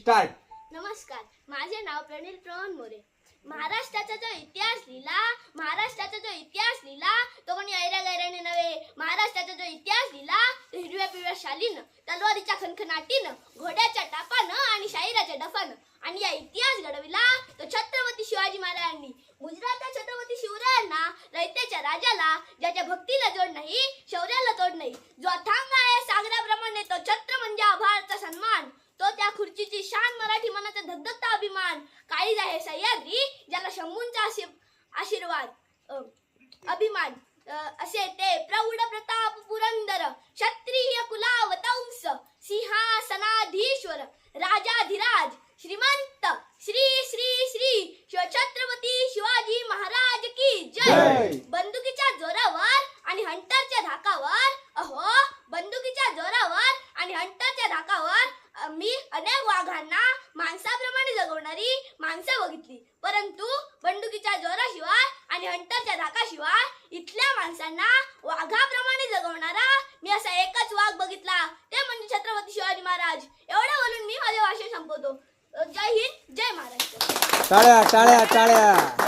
Start. नमस्कार, माझे नाव प्रणील प्रवन मोरे. महाराष्ट्राचा जो इतिहास लिहिला तो कोणी ऐऱ्या गैऱ्याने नव्हे. महाराष्ट्राचा जो इतिहास लिहिला तो हिरव्या पिवळ्या शालीनं, तलवारीच्या खणखणाटीनं, घोड्याच्या टापानं आणि शाहिराच्या डफानं. आणि या इतिहास घडविला तो छत्रपती शिवाजी महाराजांनी. गुजरातच्या छत्रपती शिवरायांना, रयतेच्या राजाला, ज्याच्या भक्तीला जोड नाही, शौर्याला तोड नाही, जो अथांग आहे सागराप्रमाणे, तो छत्र म्हणजे आभाळाचा सन्मान, तो त्या खुर्चीची शान, मराठी मनाचा धगधगता अभिमान. काळीज आहे सह्याद्री, ज्याला शंभूंचा आशीर्वाद अभिमान. असे ते प्रौढ प्रताप पुरंदर, क्षत्रिय कुलावतंस, सिंहासनाधीश्वर, राजाधिराज, श्रीमंत श्री श्री श्री छत्रपती शिवाजी महाराज की जय. बंदुकीच्या जोरावर आणि हंटरच्या धाकावर, अहो बंदुकीच्या जोरावर आणि हंटरच्या धाकावर मी अनेक वाघांना माणसाप्रमाणे जगवणारी माणसं बघितली, परंतु बंदुकीच्या जोराशिवाय आणि हंटरच्या धाकाशिवाय इथल्या माणसांना वाघाप्रमाणे जगवणारा मी असा एकच वाघ बघितला, ते म्हणजे छत्रपती शिवाजी महाराज. एवढं बोलून मी माझे भाषण संपवतो. जय हिंद, जय महाराष्ट्र. टाळ्या टाळ्या टाळ्या.